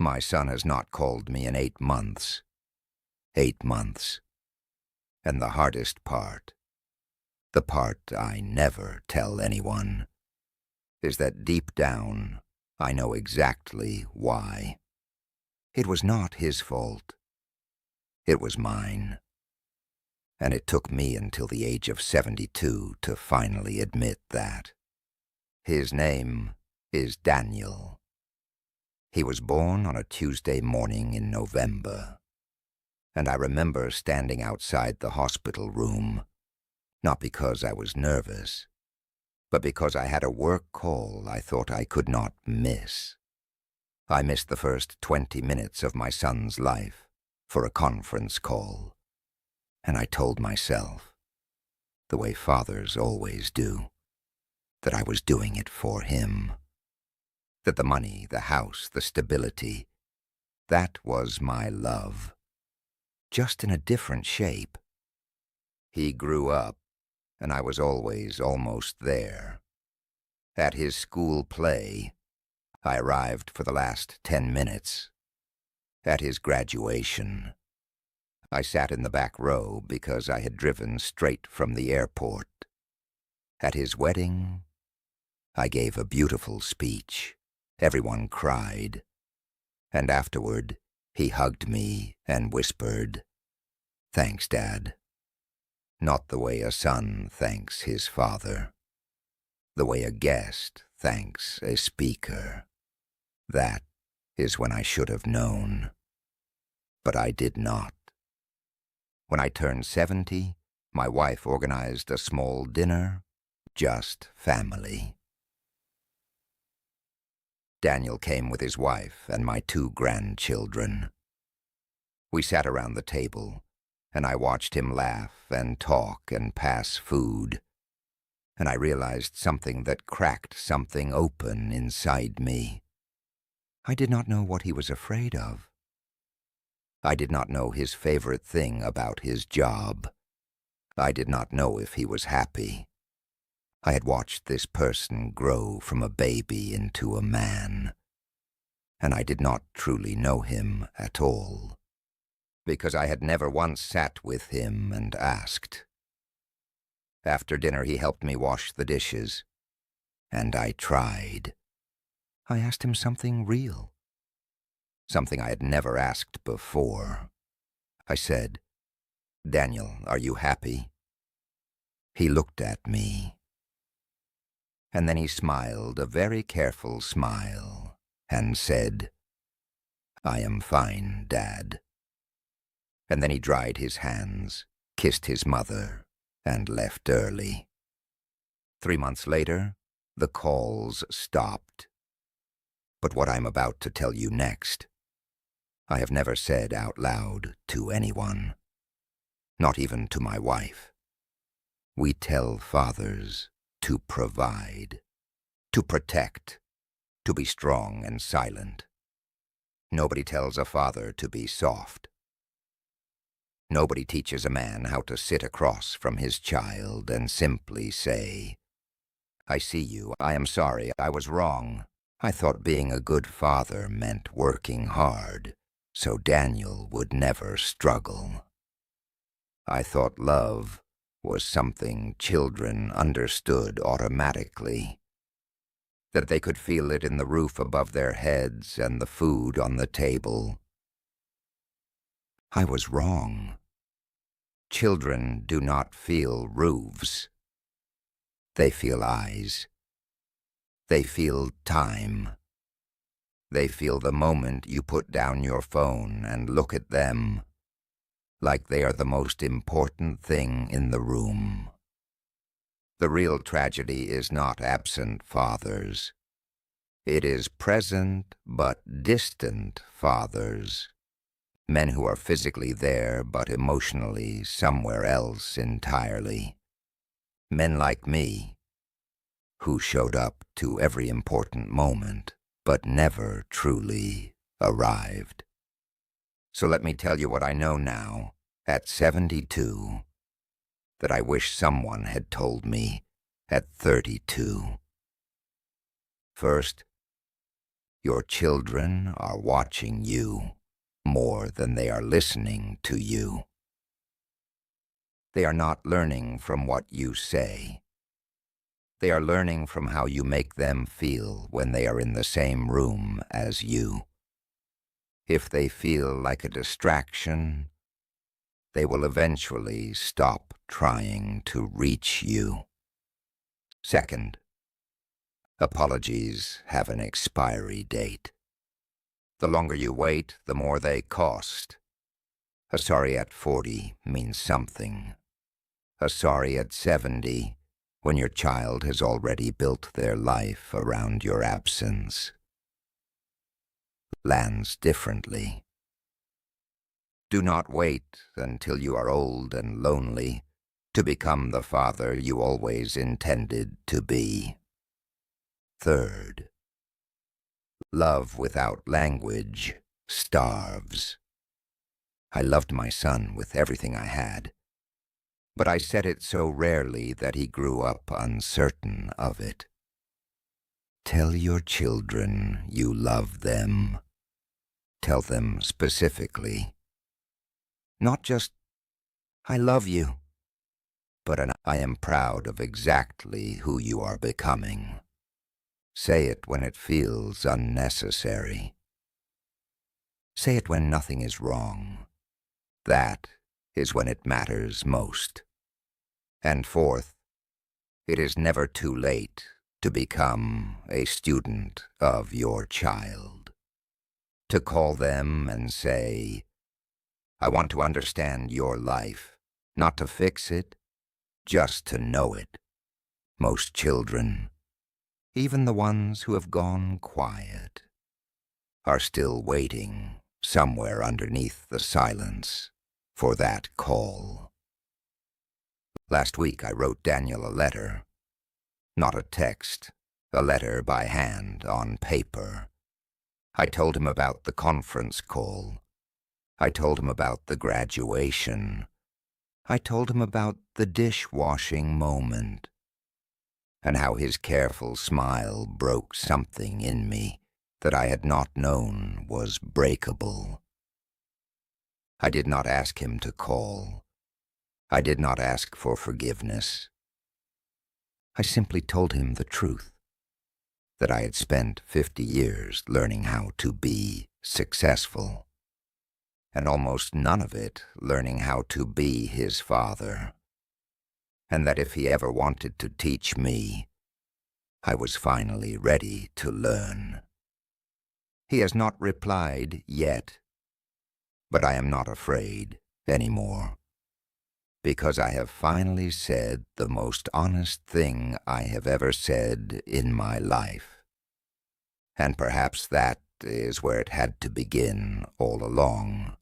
My son has not called me in 8 months. 8 months. And the hardest part, the part I never tell anyone, is that deep down I know exactly why. It was not his fault. It was mine. And it took me until the age of 72 to finally admit that. His name is Daniel. He was born on a Tuesday morning in November, and I remember standing outside the hospital room, not because I was nervous, but because I had a work call I thought I could not miss. I missed the first 20 minutes of my son's life for a conference call, and I told myself, the way fathers always do, that I was doing it for him. That the money, the house, the stability, that was my love, just in a different shape. He grew up, and I was always almost there. At his school play, I arrived for the last 10 minutes. At his graduation, I sat in the back row because I had driven straight from the airport. At his wedding, I gave a beautiful speech. Everyone cried. And afterward, he hugged me and whispered, "Thanks, Dad." Not the way a son thanks his father. The way a guest thanks a speaker. That is when I should have known. But I did not. When I turned 70, my wife organized a small dinner, just family. Daniel came with his wife and my 2 grandchildren. We sat around the table, and I watched him laugh and talk and pass food, and I realized something that cracked something open inside me. I did not know what he was afraid of. I did not know his favorite thing about his job. I did not know if he was happy. I had watched this person grow from a baby into a man, and I did not truly know him at all, because I had never once sat with him and asked. After dinner he helped me wash the dishes, and I tried. I asked him something real, something I had never asked before. I said, "Daniel, are you happy?" He looked at me. And then he smiled a very careful smile and said, "I am fine, Dad." And then he dried his hands, kissed his mother, and left early. 3 months later, the calls stopped. But what I'm about to tell you next, I have never said out loud to anyone, not even to my wife. We tell fathers to provide, to protect, to be strong and silent. Nobody tells a father to be soft. Nobody teaches a man how to sit across from his child and simply say, "I see you, I am sorry, I was wrong. I thought being a good father meant working hard, so Daniel would never struggle. I thought love was something children understood automatically, that they could feel it in the roof above their heads and the food on the table. I was wrong. Children do not feel roofs. They feel eyes. They feel time. They feel the moment you put down your phone and look at them, like they are the most important thing in the room. The real tragedy is not absent fathers. It is present but distant fathers. Men who are physically there but emotionally somewhere else entirely. Men like me, who showed up to every important moment but never truly arrived. So let me tell you what I know now, at 72, that I wish someone had told me at 32. First, Your children are watching you more than they are listening to you. They are not learning from what you say. They are learning from how you make them feel when they are in the same room as you. If they feel like a distraction, they will eventually stop trying to reach you. Second, apologies have an expiry date. The longer you wait, the more they cost. A sorry at 40 means something. A sorry at 70, when your child has already built their life around your absence, lands differently. Do not wait until you are old and lonely to become the father you always intended to be. Third, love without language starves. I loved my son with everything I had, but I said it so rarely that he grew up uncertain of it. Tell your children you love them. Tell them specifically. Not just, I love you, but an I am proud of exactly who you are becoming. Say it when it feels unnecessary. Say it when nothing is wrong. That is when it matters most. And fourth, it is never too late to become a student of your child. To call them and say, I want to understand your life, not to fix it, just to know it. Most children, even the ones who have gone quiet, are still waiting somewhere underneath the silence for that call. Last week I wrote Daniel a letter, not a text, a letter by hand on paper. I told him about the conference call. I told him about the graduation. I told him about the dishwashing moment, and how his careful smile broke something in me that I had not known was breakable. I did not ask him to call. I did not ask for forgiveness. I simply told him the truth, that I had spent 50 years learning how to be successful, and almost none of it learning how to be his father, and that if he ever wanted to teach me, I was finally ready to learn. He has not replied yet, but I am not afraid anymore, because I have finally said the most honest thing I have ever said in my life. And perhaps that is where it had to begin all along.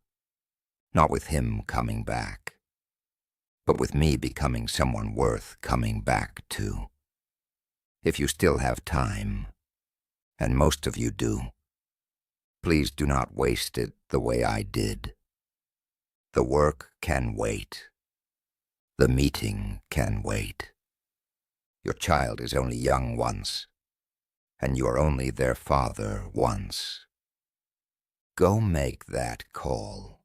Not with him coming back, but with me becoming someone worth coming back to. If you still have time, and most of you do, please do not waste it the way I did. The work can wait. The meeting can wait. Your child is only young once, and you are only their father once. Go make that call.